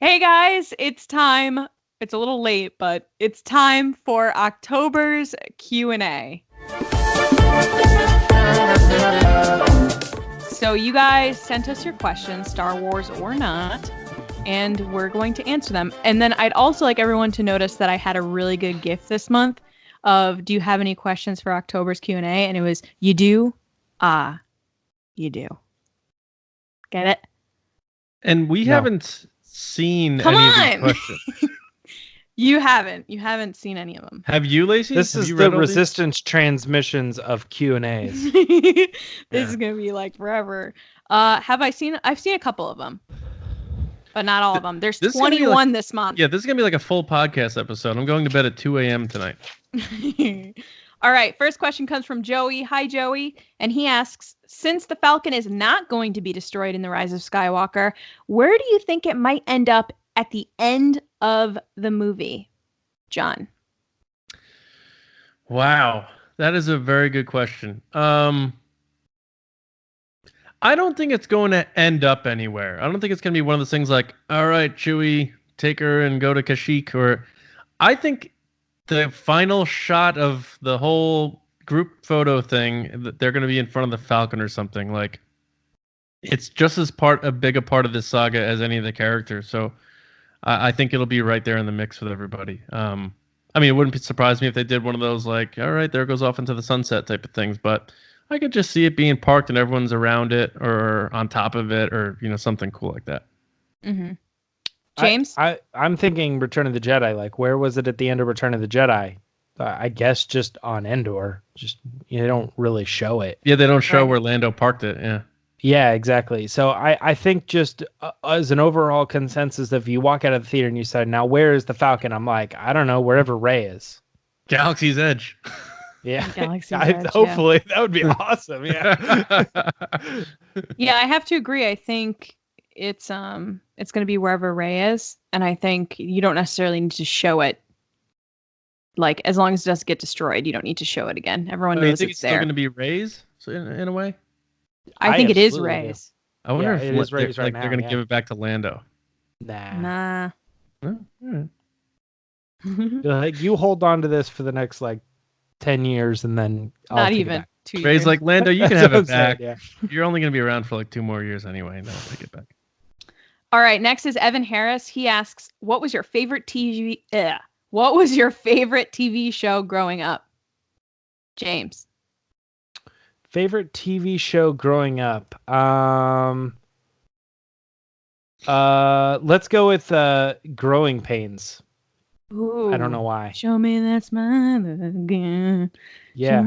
Hey guys, it's time. It's a little late, but it's time for October's Q&A. So you guys sent us your questions, Star Wars or not, and we're going to answer them. And then I'd also like everyone to notice that I had a really good gift this month of, do you have any questions for October's Q&A? And it was, you do? You do. Get it? And we haven't seen Come any on! of these questions. You haven't seen any of them. Have you, Lacey? This Have is you the read all these? resistance transmissions of Q&As. This is gonna be like forever. I've seen a couple of them, but not all of them. There's 21 this month. Yeah, this is gonna be like a full podcast episode. I'm going to bed at 2 a.m. tonight. All right, first question comes from Joey. Hi, Joey. And he asks, since the Falcon is not going to be destroyed in The Rise of Skywalker, where do you think it might end up at the end of the movie? John. Wow, that is a very good question. I don't think it's going to end up anywhere. I don't think it's going to be one of those things like, all right, Chewie, take her and go to Kashyyyk. Or I think the final shot of the whole group photo thing, they're going to be in front of the Falcon or something. Like, it's just as big a part of this saga as any of the characters. So I think it'll be right there in the mix with everybody. I mean, it wouldn't surprise me if they did one of those, like, all right, there goes off into the sunset type of things. But I could just see it being parked and everyone's around it or on top of it or, something cool like that. Mm-hmm. James? I'm thinking Return of the Jedi. Like, where was it at the end of Return of the Jedi? I guess just on Endor. Just, they don't really show it. Yeah, they don't show where Lando parked it. Yeah. Yeah, exactly. So I think just as an overall consensus, if you walk out of the theater and you say, now where is the Falcon? I'm like, I don't know, wherever Rey is. Galaxy's Edge. Yeah. Galaxy's Edge, hopefully that would be awesome. Yeah. Yeah, I have to agree. I think it's going to be wherever Rey is, and I think you don't necessarily need to show it. Like, as long as it doesn't get destroyed, you don't need to show it again. Everyone knows it's there. Still going to be Rey's in a way? I think it is Rey's. I wonder if it is Rey's they're going to give it back to Lando. Nah. Oh, all right. Like, you hold on to this for the next 10 years, and then not even 2 years. Rey's like, Lando, you can have it back. Saying, yeah. You're only going to be around for 2 more years anyway, and then I'll take it back. All right, next is Evan Harris. He asks, what was your favorite TV show growing up? James. Favorite TV show growing up? Let's go with Growing Pains. Ooh, I don't know why. Show me that smile again. Yeah.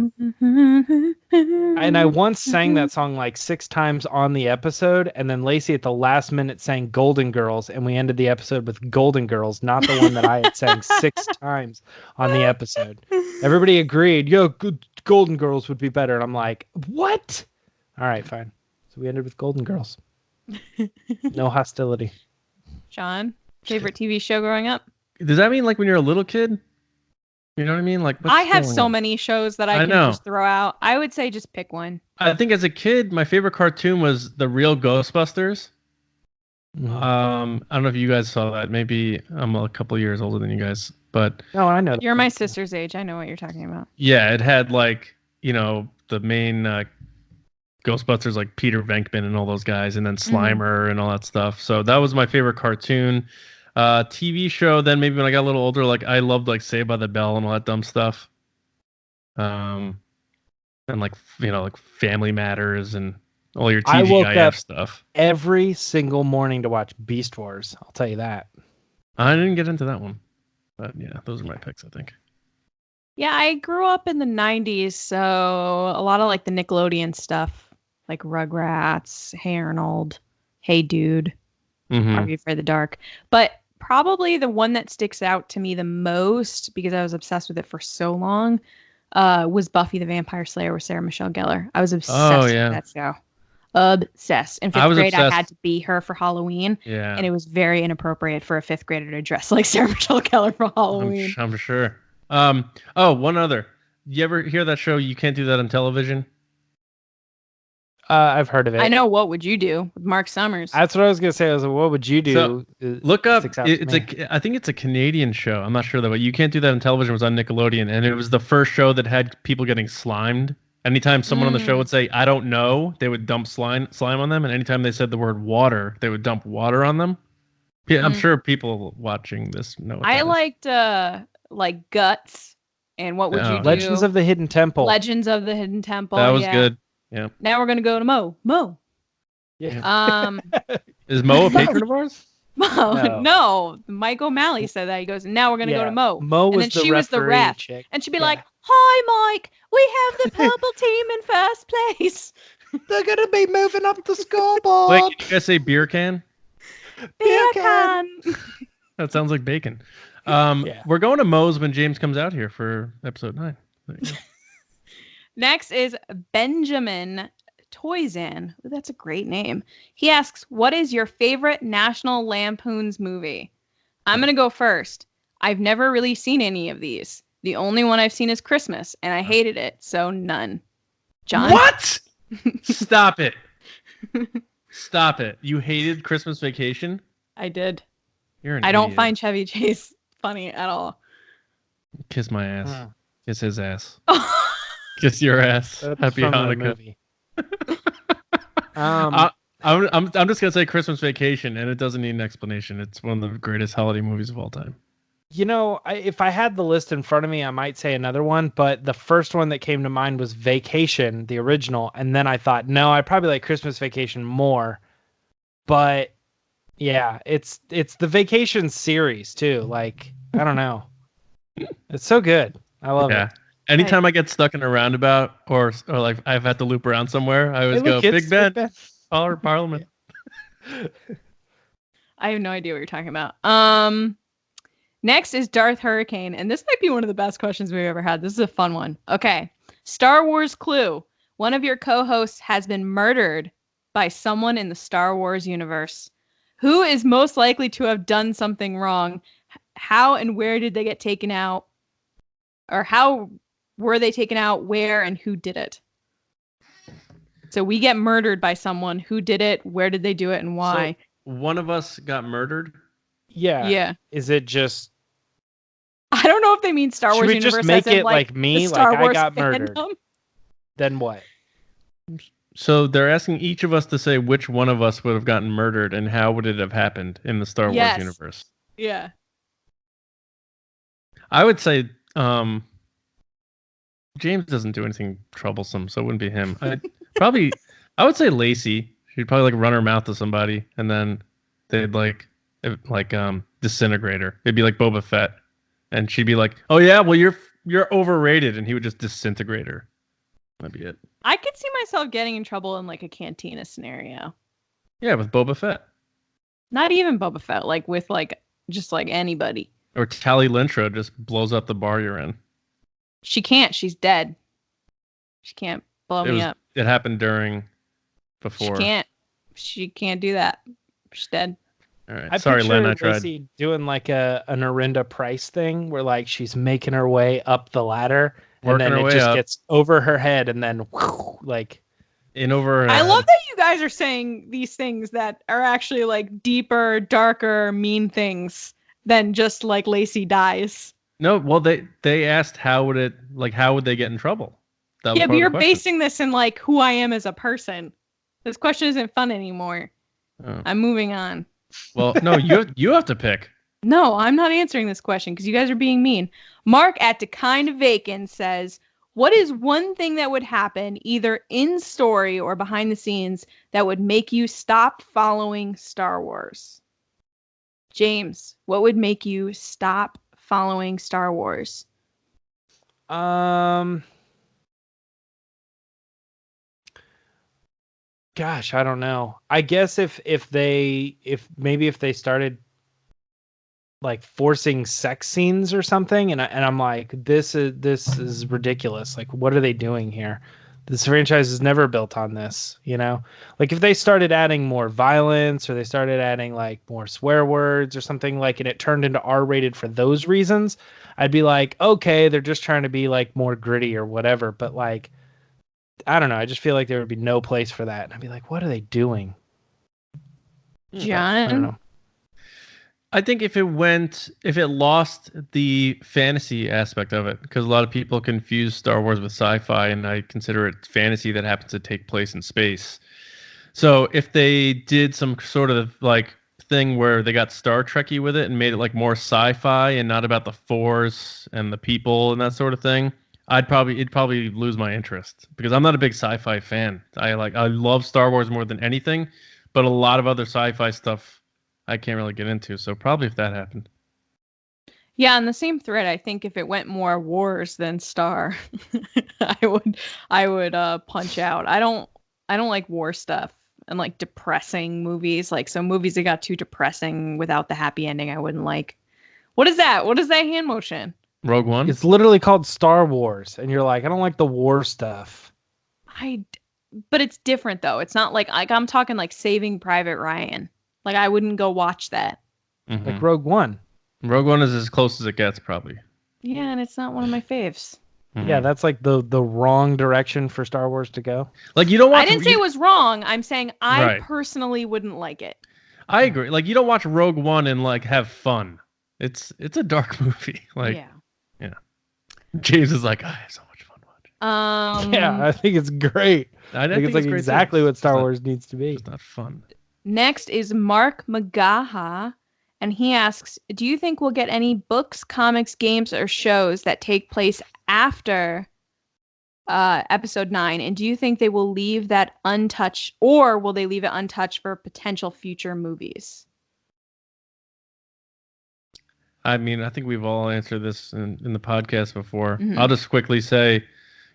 And I once sang that song 6 times on the episode, and then Lacey at the last minute sang Golden Girls, and we ended the episode with Golden Girls, not the one that I had sang 6 times on the episode. Everybody agreed, Golden Girls would be better. And I'm like, what? All right, fine. So we ended with Golden Girls. No hostility. Sean, favorite TV show growing up? Does that mean when you're a little kid? You know what I mean? I have so many shows that I can just throw out. I would say just pick one. I think as a kid, my favorite cartoon was The Real Ghostbusters. Mm-hmm. I don't know if you guys saw that. Maybe I'm a couple years older than you guys, but no, I know. You're my sister's age. I know what you're talking about. Yeah, it had the main Ghostbusters like Peter Venkman and all those guys, and then Slimer and all that stuff. So that was my favorite cartoon. TV show. Then maybe when I got a little older, I loved Saved by the Bell and all that dumb stuff. And Family Matters and all your TGIF I woke up stuff. Every single morning to watch Beast Wars. I'll tell you that. I didn't get into that one, but yeah, those are my picks, I think. Yeah, I grew up in the 90s, so a lot of the Nickelodeon stuff, like Rugrats, Hey Arnold, Hey Dude, Are You Afraid of the Dark? But probably the one that sticks out to me the most, because I was obsessed with it for so long, was Buffy the Vampire Slayer with Sarah Michelle Gellar. I was obsessed with that show. Obsessed. In 5th grade, I had to be her for Halloween. Yeah. And it was very inappropriate for a 5th grader to dress like Sarah Michelle Gellar for Halloween. I'm sure. One other. You ever hear that show, You Can't Do That on Television? I've heard of it. I know. What would you do with Mark Summers? That's what I was gonna say. I was like, what would you do? So, look up. I think it's a Canadian show. I'm not sure though, but you can't do that on television. It was on Nickelodeon, and it was the first show that had people getting slimed. Anytime someone on the show would say, "I don't know," they would dump slime on them, and anytime they said the word water, they would dump water on them. I'm sure people watching this know. I liked like Guts, and what would you do? Legends of the Hidden Temple. Legends of the Hidden Temple. That was good. Yeah. Now we're gonna go to Mo. Yeah. Is Mo a patron of ours? Mo, no. Mike O'Malley said that. He goes, now we're gonna go to Mo. Mo was and then she was the ref, chick. and she'd be like, "Hi, Mike. We have the purple team in first place. They're gonna be moving up the scoreboard." Wait, can you guys say beer can? Beer can. That sounds like bacon. We're going to Mo's when James comes out here for episode 9. Next is Benjamin Toyzan. Ooh, that's a great name. He asks, what is your favorite National Lampoon's movie? I'm going to go first. I've never really seen any of these. The only one I've seen is Christmas, and I hated it, so none. John? What? Stop it. Stop it. You hated Christmas Vacation? I did. You're an I don't idiot. find Chevy Chase funny at all. Kiss my ass. Kiss his ass. Kiss your ass. That's Happy from Hanukkah. I'm just gonna say Christmas Vacation, and it doesn't need an explanation. It's one of the greatest holiday movies of all time. You know, if I had the list in front of me, I might say another one, but the first one that came to mind was Vacation, the original, and then I thought, no, I probably like Christmas Vacation more. But yeah, it's the Vacation series too. Like, I don't know, it's so good. I love it. Anytime I get stuck in a roundabout or like I've had to loop around somewhere, I always go, Big Ben. Parliament. I have no idea what you're talking about. Next is Darth Hurricane, and this might be one of the best questions we've ever had. This is a fun one. Okay. Star Wars clue. One of your co-hosts has been murdered by someone in the Star Wars universe. Who is most likely to have done something wrong? How and where did they get taken out? Or how were they taken out? Where and who did it? So we get murdered by someone. Who did it? Where did they do it? And why? So one of us got murdered? Yeah. Yeah. Is it just... I don't know if they mean Star Wars Should we universe. just make as in, it like me? Star Like Wars I got murdered. fandom? Then what? So they're asking each of us to say which one of us would have gotten murdered and how would it have happened in the Star Wars universe. Yeah. I would say James doesn't do anything troublesome, so it wouldn't be him. I would say Lacey. She'd probably like run her mouth to somebody and then they'd like disintegrate her. It'd be like Boba Fett. And she'd be like, "Oh yeah, well you're overrated," and he would just disintegrate her. That'd be it. I could see myself getting in trouble in like a cantina scenario. Yeah, with Boba Fett. Not even Boba Fett, like with like just like anybody. Or Tally Lintra just blows up the bar you're in. She can't. She's dead. She can't blow me up. It happened before. She can't do that. She's dead. All right. Sorry, Len. I tried. Lacey doing like an Orinda Price thing where like she's making her way up the ladder and then it just gets over her head and then like in over her I head. love that you guys are saying these things that are actually like deeper, darker, mean things than just like Lacey dies. No, well they asked how would they get in trouble? But you're basing this in like who I am as a person. This question isn't fun anymore. Oh. I'm moving on. Well, no, you have to pick. No, I'm not answering this question because you guys are being mean. Mark at Dekind Vacant says, what is one thing that would happen either in story or behind the scenes that would make you stop following Star Wars? James, what would make you stop following Star Wars? Gosh, I don't know. I guess if they started like forcing sex scenes or something, and I'm like, this is ridiculous. Like, what are they doing here? This franchise is never built on this, you know? Like if they started adding more violence or they started adding like more swear words or something like, and it turned into R-rated for those reasons, I'd be like, okay, they're just trying to be like more gritty or whatever. But like, I don't know. I just feel like there would be no place for that. And I'd be like, what are they doing? John? I don't know. I think if it lost the fantasy aspect of it, because a lot of people confuse Star Wars with sci-fi, and I consider it fantasy that happens to take place in space. So if they did some sort of like thing where they got Star Trekky with it and made it like more sci-fi and not about the Force and the people and that sort of thing, it'd probably lose my interest because I'm not a big sci-fi fan. I love Star Wars more than anything, but a lot of other sci-fi stuff I can't really get into. So probably if that happened. Yeah, on the same thread, I think if it went more wars than Star, I would punch out. I don't like war stuff and like depressing movies. Like some movies that got too depressing without the happy ending I wouldn't like. What is that? What is that hand motion? Rogue One? It's literally called Star Wars, and you're like, I don't like the war stuff. But it's different though. It's not like I'm talking like Saving Private Ryan. Like I wouldn't go watch that. Mm-hmm. Like Rogue One. Rogue One is as close as it gets, probably. Yeah, and it's not one of my faves. Mm-hmm. Yeah, that's like the wrong direction for Star Wars to go. Like you don't watch. I didn't say it was wrong. I'm saying I personally wouldn't like it. I agree. Like you don't watch Rogue One and like have fun. It's a dark movie. Like yeah. James is like, I have so much fun watching. Yeah, I think it's great. I think it's like exactly what Star Wars needs to be. It's not fun. Next is Mark Magaha, and he asks, do you think we'll get any books, comics, games, or shows that take place after episode 9? And do you think they will leave that untouched, or will they leave it untouched for potential future movies? I mean, I think we've all answered this in the podcast before. Mm-hmm. I'll just quickly say,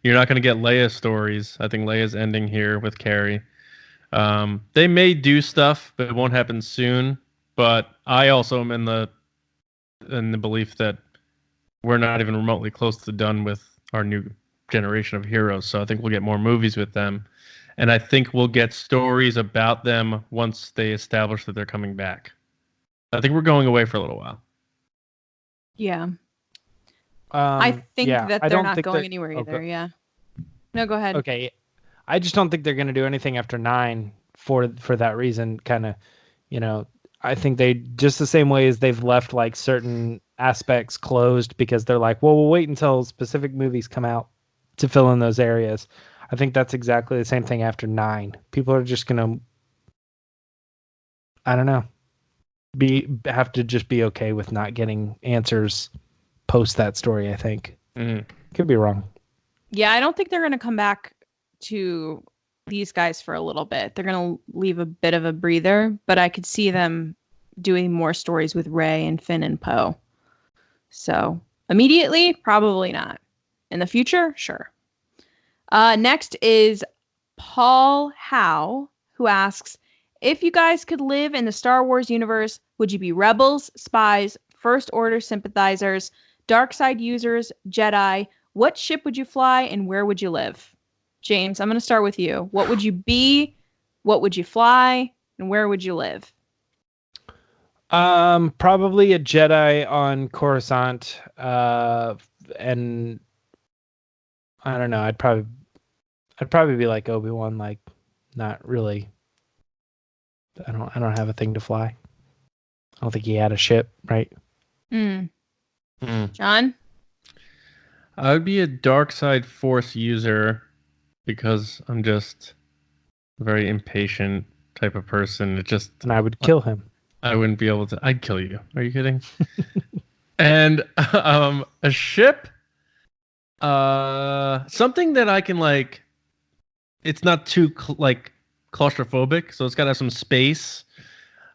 you're not going to get Leia stories. I think Leia's ending here with Carrie. They may do stuff, but it won't happen soon. But I also am in the belief that we're not even remotely close to done with our new generation of heroes. So I think we'll get more movies with them. And I think we'll get stories about them once they establish that they're coming back. I think we're going away for a little while. Yeah. I think that they're not going anywhere either. Okay. Yeah. No, go ahead. Okay. I just don't think they're going to do anything after 9 for that reason. Kind of, I think they just the same way as they've left like certain aspects closed because they're like, well, we'll wait until specific movies come out to fill in those areas. I think that's exactly the same thing after 9. People are just going to, I don't know, have to just be okay with not getting answers post that story, I think. Could be wrong. Yeah, I don't think they're going to come back to these guys for a little bit. They're going to leave a bit of a breather, but I could see them doing more stories with Rey and Finn and Poe. So immediately, probably not. In the future, sure. Next is Paul Howe, who asks, if you guys could live in the Star Wars universe, would you be rebels, spies, First Order sympathizers, dark side users, Jedi? What ship would you fly and where would you live? James, I'm going to start with you. What would you be? What would you fly? And where would you live? Probably a Jedi on Coruscant. And I don't know. I'd probably be like Obi-Wan, like not really. I don't have a thing to fly. I don't think he had a ship, right? John? I would be a dark side Force user because I'm just a very impatient type of person. And I would kill him. I wouldn't be able to. I'd kill you. Are you kidding? And a ship, something that I can like. It's not too claustrophobic, so it's got to have some space,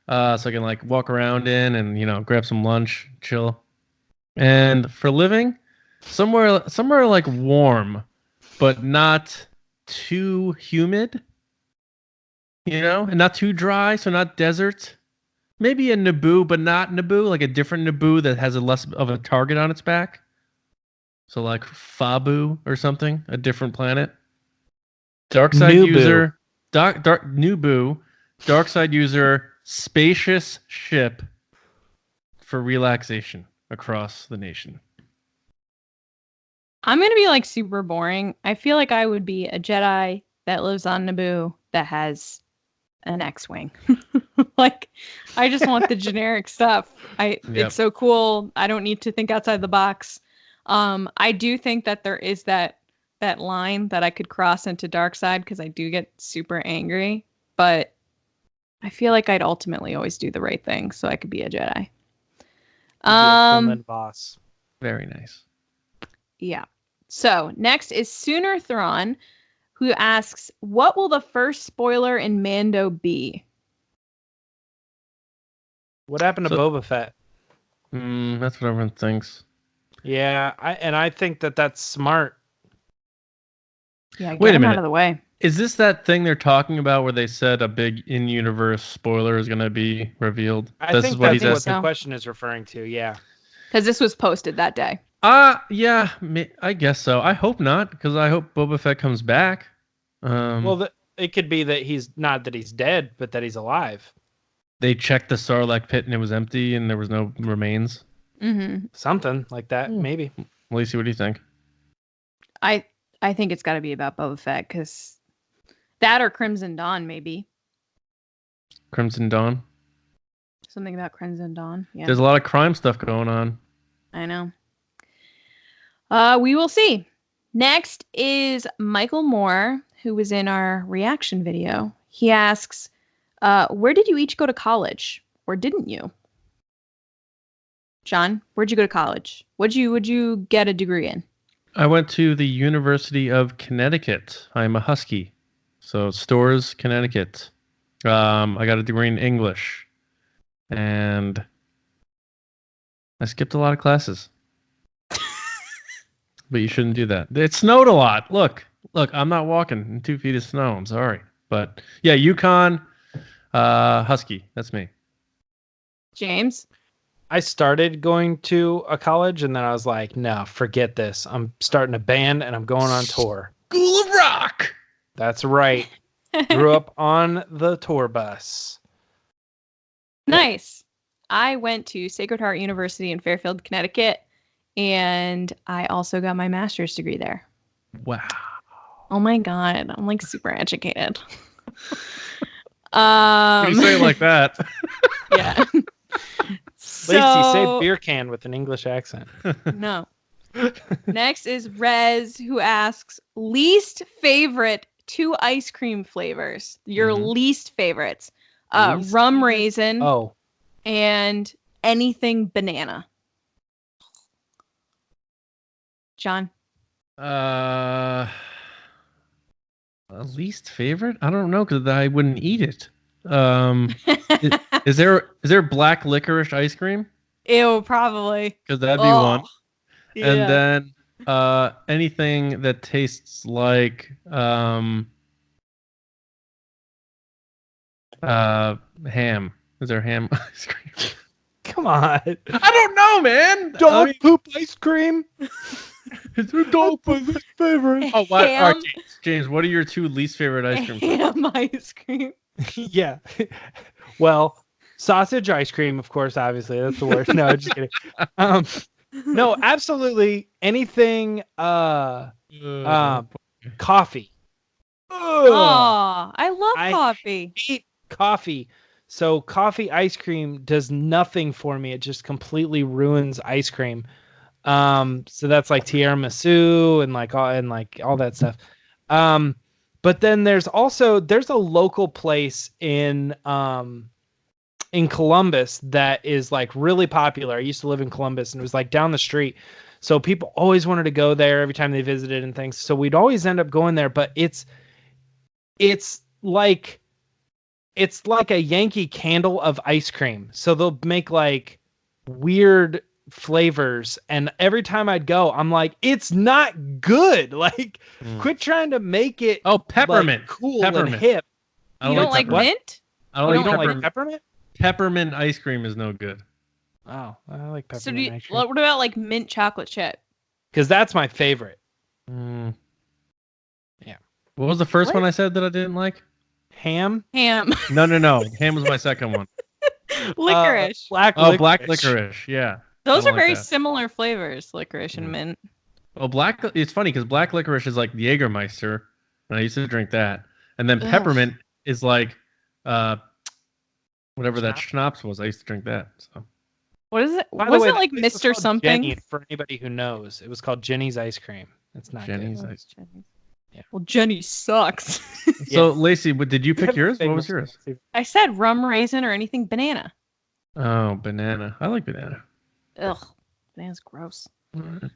so I can like walk around in and grab some lunch, chill. And for living, somewhere like warm, but not too humid, and not too dry, so not desert. Maybe a Naboo, but not Naboo, like a different Naboo that has a less of a target on its back. So like Fabu or something, a different planet. Dark side user, dark Naboo, dark side user, spacious ship for relaxation across the nation. I'm going to be like super boring. I feel like I would be a Jedi that lives on Naboo that has an X-Wing. Like, I just want the generic stuff. It's so cool. I don't need to think outside the box. I do think that there is that line that I could cross into dark side because I do get super angry, but I feel like I'd ultimately always do the right thing, so I could be a Jedi. Pullman boss. Very nice. Yeah. So next is Sooner Thrawn, who asks, "What will the first spoiler in Mando be?" What happened to Boba Fett? That's what everyone thinks. Yeah, I think that's smart. Yeah, get him out of the way. Is this that thing they're talking about where they said a big in-universe spoiler is going to be revealed? I think that's what the question is referring to, yeah. Because this was posted that day. Yeah, I guess so. I hope not, because I hope Boba Fett comes back. Well, it could be that he's not that he's dead, but that he's alive. They checked the Sarlacc pit and it was empty and there was no remains. Mm-hmm. Something like that, maybe. Lacey, what do you think? I think it's got to be about Boba Fett, because that or Crimson Dawn, maybe. Crimson Dawn? Something about Crimson Dawn. Yeah. There's a lot of crime stuff going on. I know. We will see. Next is Michael Moore, who was in our reaction video. He asks, where did you each go to college? Or didn't you? John, where'd you go to college? Would you get a degree in? I went to the University of Connecticut. I'm a Husky. So Storrs, Connecticut. I got a degree in English. And I skipped a lot of classes. But you shouldn't do that. It snowed a lot. Look, I'm not walking in 2 feet of snow. I'm sorry. But yeah, UConn, Husky. That's me. James? I started going to a college and then I was like, no, forget this. I'm starting a band and I'm going on tour. School of Rock! That's right. Grew up on the tour bus. Nice. I went to Sacred Heart University in Fairfield, Connecticut, and I also got my master's degree there. Wow. Oh my God. I'm like super educated. You say it like that. Yeah. Lacey, say beer can with an English accent. No. Next is Rez, who asks, least favorite 2 ice cream flavors. Your least favorites. Rum raisin. Oh. And anything banana. John? Least favorite? I don't know, because I wouldn't eat it. Is there black licorice ice cream? Ew, probably. Because that'd be one. Yeah. And then anything that tastes like ham. Is there ham ice cream? Come on. I don't know, man. Dog poop ice cream? It's a dog poop favorite. Oh, what? All right, James, what are your 2 least favorite ice cream? Ham ice cream. Yeah. Well, sausage ice cream, of course, obviously. That's the worst. No, just kidding. No, absolutely anything coffee. Oh, I love coffee. I hate coffee. So coffee ice cream does nothing for me. It just completely ruins ice cream. So that's like tiramisu and all that stuff. But then there's a local place in Columbus that is like really popular. I used to live in Columbus and it was like down the street. So people always wanted to go there every time they visited and things. So we'd always end up going there, but it's like a Yankee Candle of ice cream. So they'll make like weird flavors, and every time I'd go, I'm like, it's not good. Like, quit trying to make it peppermint, like, cool and hip. You don't like mint? I don't like peppermint. Peppermint ice cream is no good. Oh, I like peppermint. So ice cream. what about like mint chocolate chip? Because that's my favorite. Yeah. What was the first one I said that I didn't like? Ham. No. Ham was my second one. Licorice. Black licorice. Black licorice. Yeah. Those are very similar flavors, licorice and mint. Well, it's funny because black licorice is like the Jägermeister, and I used to drink that. And then Ugh. peppermint is like whatever that schnapps was. I used to drink that. So. What is it? By the Was way, it like that place was Mr. called something? Jenny, for anybody who knows, it was called Jenny's Ice Cream. It's not Jenny's good. ice. Yeah. Well, Jenny sucks. So, Lacey, did you pick yours? What was yours? I said rum raisin or anything banana. Oh, banana. I like banana. Ugh, banana's gross. Right.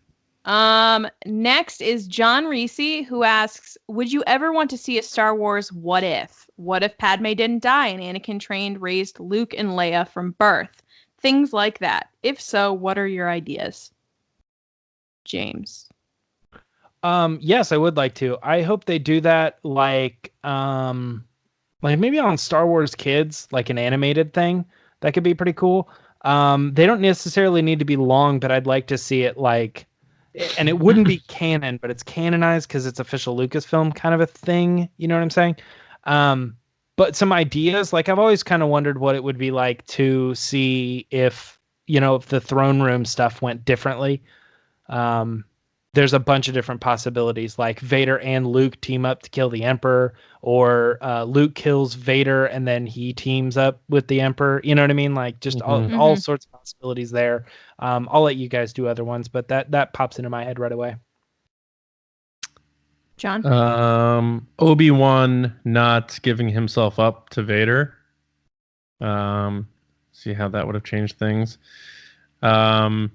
Next is John Reese, who asks, would you ever want to see a Star Wars what if? What if Padme didn't die and Anakin trained, raised Luke and Leia from birth? Things like that. If so, what are your ideas? James. Yes, I would like to. I hope they do that like maybe on Star Wars Kids, like an animated thing. That could be pretty cool. They don't necessarily need to be long, but I'd like to see it like, and it wouldn't be canon, but it's canonized because it's official Lucasfilm kind of a thing. You know what I'm saying? But some ideas, like I've always kind of wondered what it would be like to see if the throne room stuff went differently. There's a bunch of different possibilities, like Vader and Luke team up to kill the Emperor, or Luke kills Vader and then he teams up with the Emperor. You know what I mean? Like just all sorts of possibilities there. I'll let you guys do other ones, but that pops into my head right away. John? Obi-Wan not giving himself up to Vader. See how that would have changed things. Anakin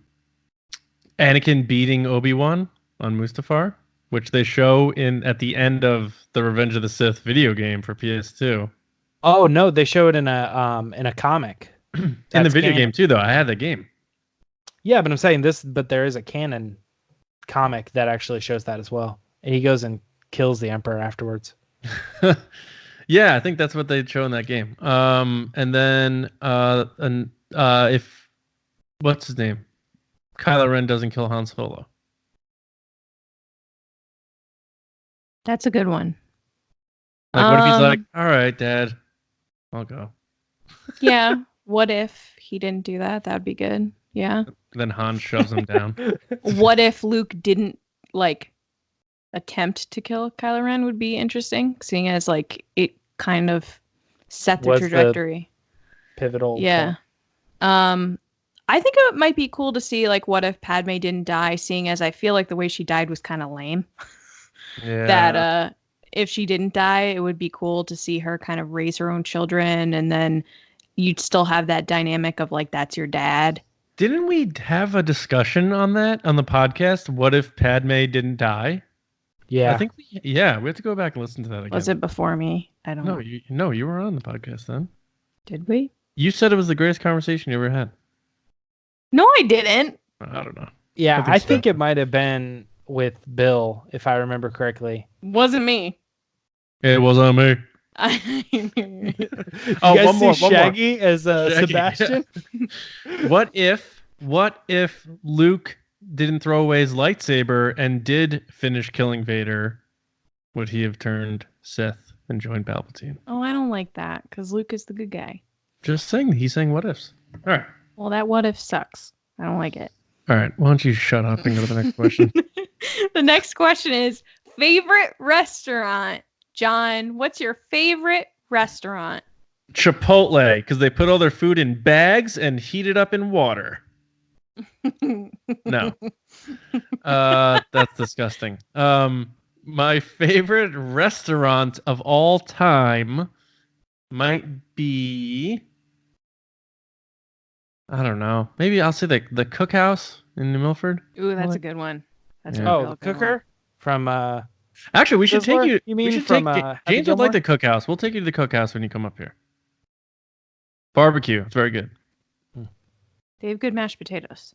beating Obi-Wan on Mustafar, which they show at the end of the Revenge of the Sith video game for PS2. Oh no, they show it in a comic. In the video game too, though. I had the game. Yeah, but I'm saying but there is a canon comic that actually shows that as well. And he goes and kills the Emperor afterwards. Yeah, I think that's what they show in that game. And then if what's his name? Kylo Ren doesn't kill Han Solo. That's a good one. Like, what if he's like, all right, Dad, I'll go. Yeah. What if he didn't do that? That'd be good. Yeah. Then Han shoves him down. What if Luke didn't attempt to kill Kylo Ren would be interesting, seeing as it kind of set the trajectory. Pivotal. Yeah. I think it might be cool to see what if Padme didn't die, seeing as I feel like the way she died was kind of lame. Yeah. That if she didn't die, it would be cool to see her kind of raise her own children, and then you'd still have that dynamic of that's your dad. Didn't we have a discussion on that on the podcast? What if Padme didn't die? Yeah. I think we have to go back and listen to that again. Was it before me? I don't know. No, you were on the podcast then. Did we? You said it was the greatest conversation you ever had. No, I didn't. I don't know. Yeah, I think it might have been with Bill, if I remember correctly. Wasn't me. It was on me. You guys see Shaggy as Sebastian? Yeah. What if Luke didn't throw away his lightsaber and did finish killing Vader? Would he have turned Sith and joined Palpatine? Oh, I don't like that because Luke is the good guy. Just saying. He's saying what ifs. All right. Well, that what if sucks. I don't like it. All right. Why don't you shut up and go to the next question? The next question is favorite restaurant. John, what's your favorite restaurant? Chipotle, because they put all their food in bags and heat it up in water. No. That's disgusting. My favorite restaurant of all time might be, I don't know. Maybe I'll say the Cookhouse in New Milford. Ooh, that's a good one. That's the Cooker from Actually, we should take you. You mean we should from James would like the Cookhouse. We'll take you to the Cookhouse when you come up here. Barbecue. It's very good. They have good mashed potatoes.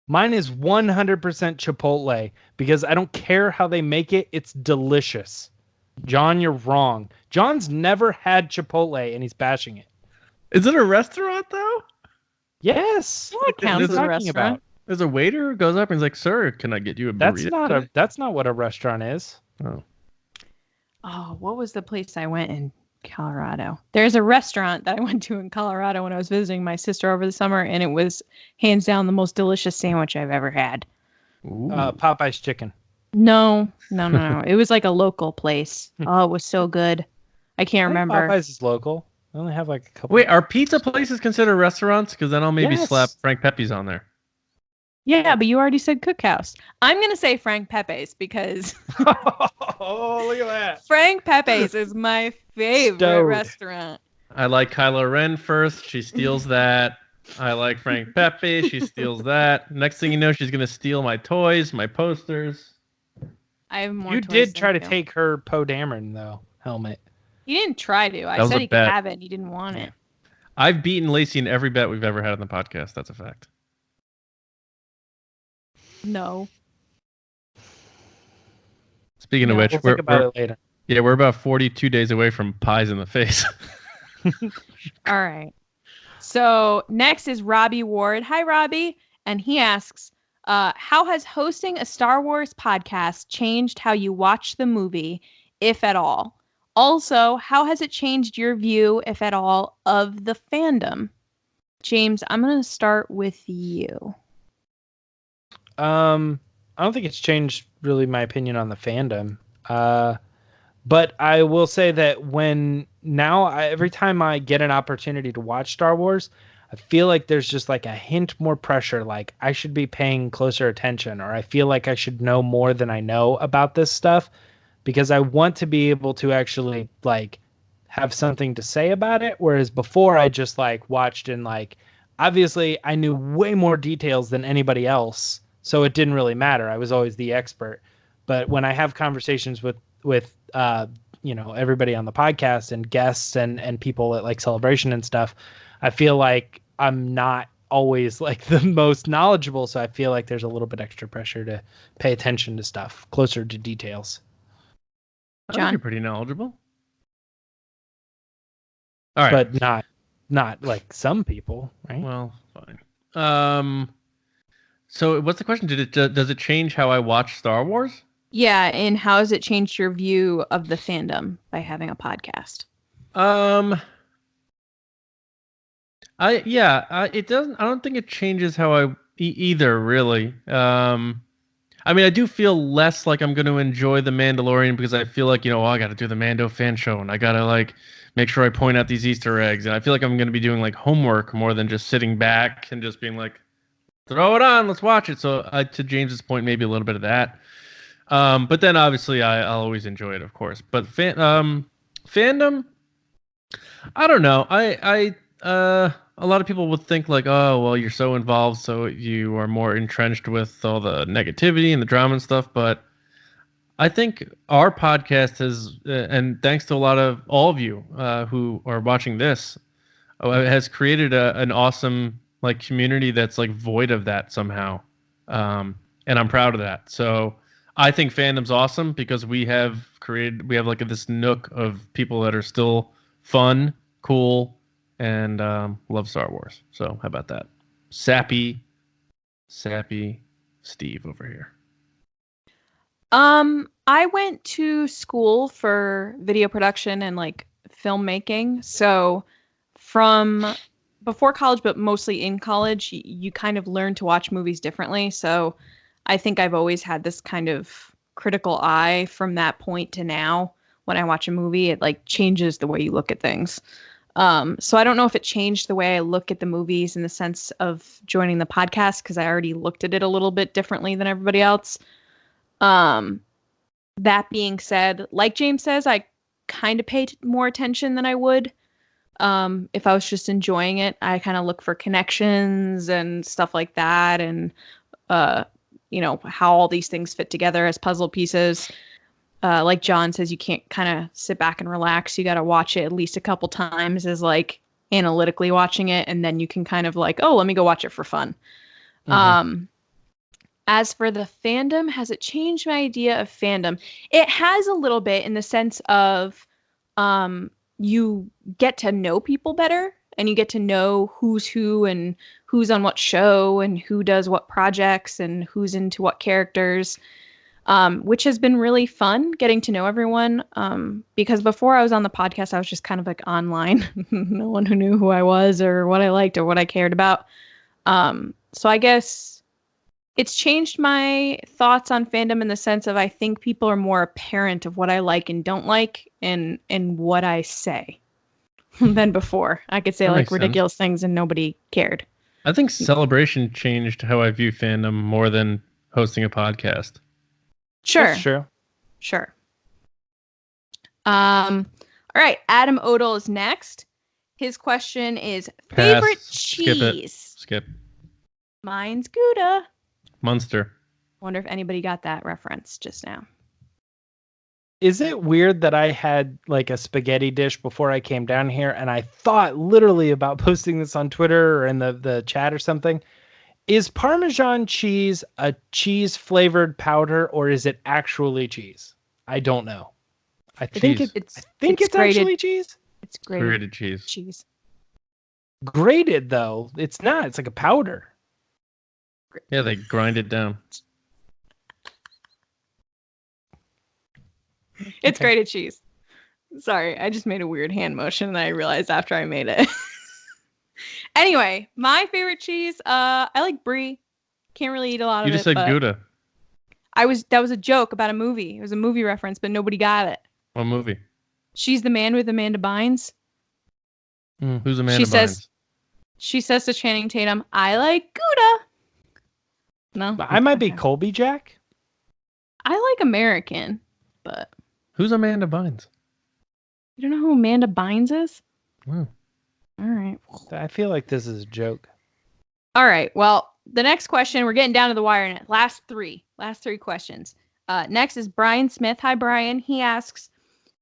Mine is 100% Chipotle because I don't care how they make it. It's delicious. John, you're wrong. John's never had Chipotle and he's bashing it. Is it a restaurant though? Yes. Well, it counts as a restaurant. There's a waiter who goes up and he's like, "Sir, can I get you a burrito?" That's not what a restaurant is. Oh, what was the place I went in Colorado? There's a restaurant that I went to in Colorado when I was visiting my sister over the summer, and it was hands down the most delicious sandwich I've ever had. Popeye's chicken. No. It was like a local place. Oh, it was so good. I can't remember. Popeye's is local. I only have like a couple. Wait, are pizza places considered restaurants? Because then I'll maybe slap Frank Pepe's on there. Yeah, but you already said Cookhouse. I'm going to say Frank Pepe's because... Oh, look at that. Frank Pepe's is my favorite restaurant. I like Kylo Ren first. She steals that. I like Frank Pepe. She steals that. Next thing you know, she's going to steal my toys, my posters. I have more You toys did try to you. take her Poe Dameron, though, helmet. He didn't try to. I said he could have it and he didn't want it. I've beaten Lacey in every bet we've ever had on the podcast. That's a fact. No. Speaking of which, we'll think about it later. Yeah, we're about 42 days away from pies in the face. All right. So next is Robbie Ward. Hi, Robbie. And he asks, how has hosting a Star Wars podcast changed how you watch the movie, if at all? Also, how has it changed your view, if at all, of the fandom? James, I'm going to start with you. I don't think it's changed really my opinion on the fandom. But I will say that every time I get an opportunity to watch Star Wars, I feel like there's just like a hint more pressure. Like I should be paying closer attention, or I feel like I should know more than I know about this stuff, because I want to be able to actually like have something to say about it. Whereas before I just like watched and like, obviously I knew way more details than anybody else. So it didn't really matter. I was always the expert. But when I have conversations with everybody on the podcast and guests and people at like Celebration and stuff, I feel like I'm not always like the most knowledgeable. So I feel like there's a little bit extra pressure to pay attention to stuff closer to details. I think you're pretty knowledgeable. All right. But not like some people, right? Well, fine. So what's the question? Does it change how I watch Star Wars? Yeah, and how has it changed your view of the fandom by having a podcast? It doesn't. I don't think it changes how I either really. I mean, I do feel less like I'm going to enjoy The Mandalorian because I feel like, I got to do the Mando fan show and I got to like make sure I point out these Easter eggs, and I feel like I'm going to be doing like homework more than just sitting back and just being like, throw it on, let's watch it. So to James's point, maybe a little bit of that. But then obviously I'll always enjoy it, of course. But fandom, I don't know. A lot of people would think like, oh, well, you're so involved, so you are more entrenched with all the negativity and the drama and stuff. But I think our podcast has, and thanks to all of you who are watching this, has created an awesome like community that's like void of that somehow. And I'm proud of that. So I think fandom's awesome because we have like this nook of people that are still fun, cool, and love Star Wars. So how about that? Sappy Steve over here. I went to school for video production and like filmmaking. So from before college, but mostly in college, you kind of learn to watch movies differently. So I think I've always had this kind of critical eye from that point to now. When I watch a movie, it like changes the way you look at things. So I don't know if it changed the way I look at the movies in the sense of joining the podcast, because I already looked at it a little bit differently than everybody else. That being said, like James says, I kind of paid more attention than I would if I was just enjoying it. I kind of look for connections and stuff like that, and how all these things fit together as puzzle pieces. Like John says, you can't kind of sit back and relax. You got to watch it at least a couple times as like analytically watching it. And then you can kind of like, oh, let me go watch it for fun. Mm-hmm. As for the fandom, has it changed my idea of fandom? It has a little bit in the sense of you get to know people better, and you get to know who's who and who's on what show and who does what projects and who's into what characters. Which has been really fun getting to know everyone. Because before I was on the podcast, I was just kind of like online. No one who knew who I was or what I liked or what I cared about. So I guess It's changed my thoughts on fandom in the sense of I think people are more apparent of what I like and don't like and what I say than before. I could say That like makes ridiculous things and nobody cared. I think Celebration changed how I view fandom more than hosting a podcast. Sure. That's true. Sure. All right. Adam Odell is next. His question is favorite cheese. Skip. Mine's Gouda. Munster. Wonder if anybody got that reference just now. Is it weird that I had like a spaghetti dish before I came down here and I thought literally about posting this on Twitter or in the chat or something? Is Parmesan cheese a cheese flavored powder or is it actually cheese? I don't know. I think it's grated. Actually cheese. It's grated cheese. Cheese. Grated though, it's not. It's like a powder. Yeah, they grind it down. It's grated cheese. Sorry, I just made a weird hand motion and I realized after I made it. Anyway, my favorite cheese, I like brie. Can't really eat a lot of it. You just said Gouda. That was a joke about a movie. It was a movie reference, but nobody got it. What movie? She's the Man with Amanda Bynes. Who's Amanda Bynes? She says to Channing Tatum, I like Gouda. No. I might be Colby Jack. I like American, but... Who's Amanda Bynes? You don't know who Amanda Bynes is? Wow. All right. I feel like this is a joke. All right. Well, the next question, we're getting down to the wire now. Last three questions. Next is Brian Smith. Hi, Brian. He asks,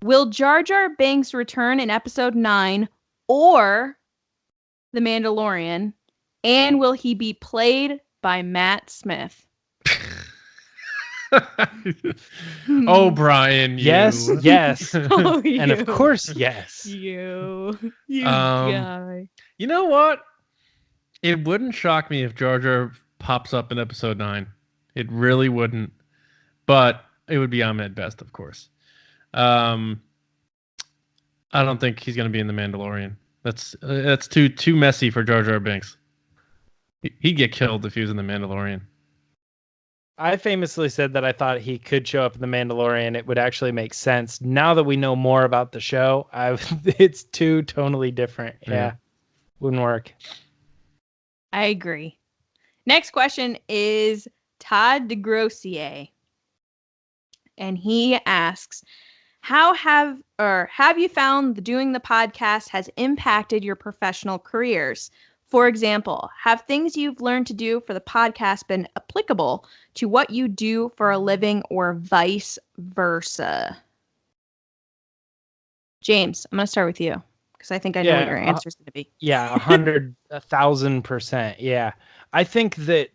will Jar Jar Binks return in episode 9 or The Mandalorian? And will he be played by Matt Smith? Oh, Brian. Yes. Oh, and of course, yes. You guy. You know what? It wouldn't shock me if Jar Jar pops up in episode 9. It really wouldn't. But it would be Ahmed Best, of course. I don't think he's going to be in The Mandalorian. That's too messy for Jar Jar Binks. He'd get killed if he was in The Mandalorian. I famously said that I thought he could show up in The Mandalorian. It would actually make sense. Now that we know more about the show, it's too tonally different. Yeah. Wouldn't work. I agree. Next question is Todd Degrosseilliers. And he asks, have you found that doing the podcast has impacted your professional careers? For example, have things you've learned to do for the podcast been applicable to what you do for a living or vice versa? James, I'm going to start with you because I think I know what your answer is going to be. Yeah, 1,000%. Yeah. I think that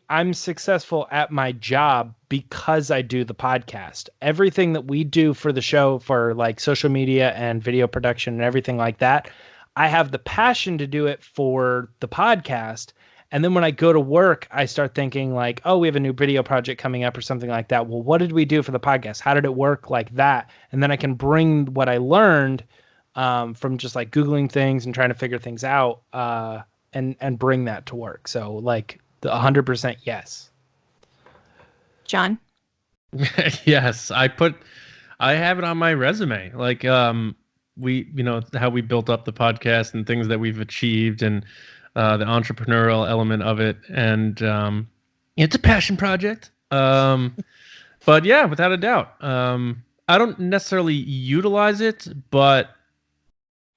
I'm successful at my job because I do the podcast. Everything that we do for the show, for like social media and video production and everything like that, I have the passion to do it for the podcast. And then when I go to work, I start thinking like, oh, we have a new video project coming up or something like that. Well, what did we do for the podcast? How did it work like that? And then I can bring what I learned from just like Googling things and trying to figure things out and bring that to work. So like the 100% yes. John? Yes, I have it on my resume. Like, how we built up the podcast and things that we've achieved and the entrepreneurial element of it. And it's a passion project. But yeah, without a doubt. I don't necessarily utilize it, but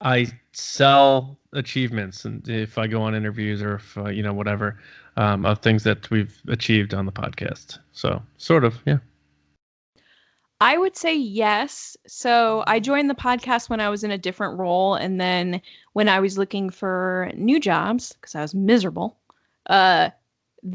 I sell achievements. And if I go on interviews or if, whatever, of things that we've achieved on the podcast. So sort of, yeah. I would say yes. So I joined the podcast when I was in a different role. And then when I was looking for new jobs, because I was miserable, the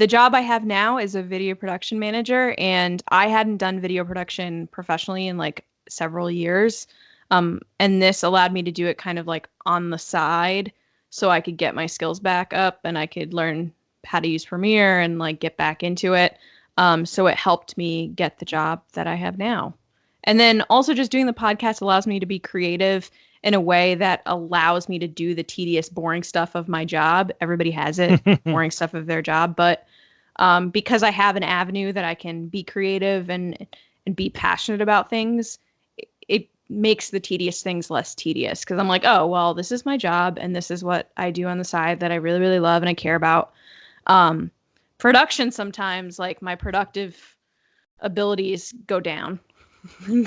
job I have now is a video production manager. And I hadn't done video production professionally in like several years. And this allowed me to do it kind of like on the side so I could get my skills back up and I could learn how to use Premiere and like get back into it. So it helped me get the job that I have now. And then also just doing the podcast allows me to be creative in a way that allows me to do the tedious, boring stuff of my job. Everybody has it, boring stuff of their job. But because I have an avenue that I can be creative and be passionate about things, it makes the tedious things less tedious because I'm like, oh, well, this is my job and this is what I do on the side that I really, really love and I care about. Production sometimes, like my productive abilities go down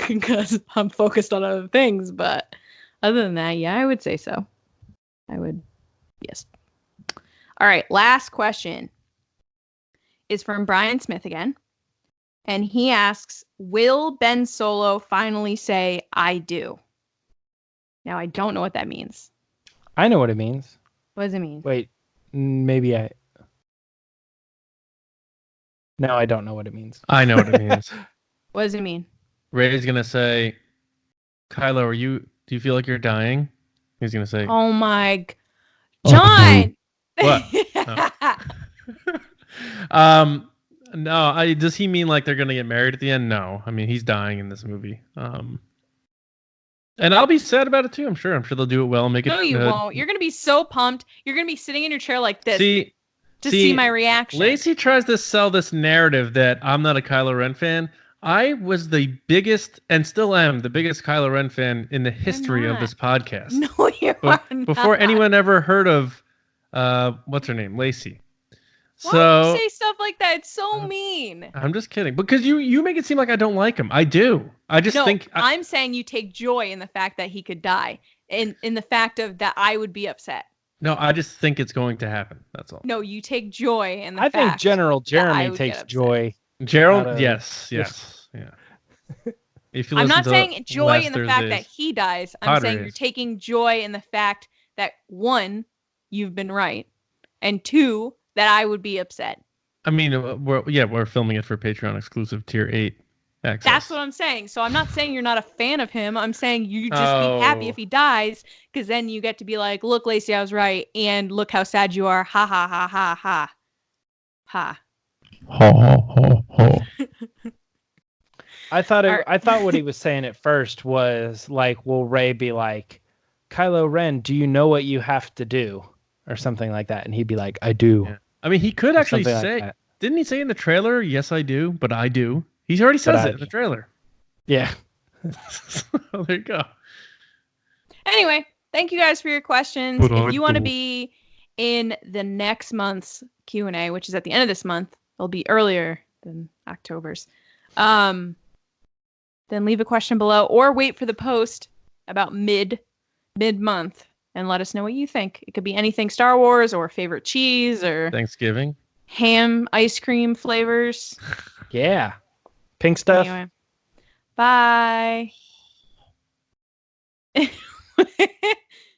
because I'm focused on other things. But other than that, yeah, I would say so. I would, yes. All right, last question is from Bryan Smith again. And he asks, will Ben Solo finally say, I do? Now, I don't know what that means. I know what it means. What does it mean? Wait, maybe I... No, I don't know what it means. I know what it means. What does it mean? Ray's going to say, Kylo, do you feel like you're dying? He's going to say, oh my... John! What? No, does he mean like they're gonna get married at the end? No. I mean, he's dying in this movie. And I'll be sad about it too. I'm sure they'll do it well and make it. No, you won't. You're gonna be so pumped. You're gonna be sitting in your chair like this to see my reaction. Lacey tries to sell this narrative that I'm not a Kylo Ren fan. I was the biggest, and still am, the biggest Kylo Ren fan in the history of this podcast. No, you are not. Before anyone ever heard of, what's her name, Lacey. Why do you say stuff like that? It's so mean. I'm just kidding. Because you make it seem like I don't like him. I do. I just think... I'm saying you take joy in the fact that he could die. In the fact of that I would be upset. No, I just think it's going to happen. That's all. No, you take joy in the fact. I think General Jeremy takes joy. Gerald, yes. Yeah. I'm not saying joy in the fact that he dies. I'm saying you're taking joy in the fact that, one, you've been right, and two, that I would be upset. I mean, we're filming it for Patreon exclusive tier 8 access. That's what I'm saying. So I'm not saying you're not a fan of him. I'm saying you just be happy if he dies, because then you get to be like, look, Lacey, I was right, and look how sad you are. Ha ha ha ha ha. Ha. Ho ho ho ho. I thought what he was saying at first was like, will Rey be like, Kylo Ren, do you know what you have to do? Or something like that. And he'd be like, I do. Yeah. I mean, he could actually say, like, didn't he say in the trailer, yes, I do, but I do? He already says it in the trailer. Yeah. So there you go. Anyway, thank you guys for your questions. If you want to be in the next month's Q&A, which is at the end of this month, it'll be earlier than October's, then leave a question below or wait for the post about mid-month. And let us know what you think. It could be anything Star Wars or favorite cheese or Thanksgiving. Ham ice cream flavors. Yeah. Pink stuff. Anyway. Bye.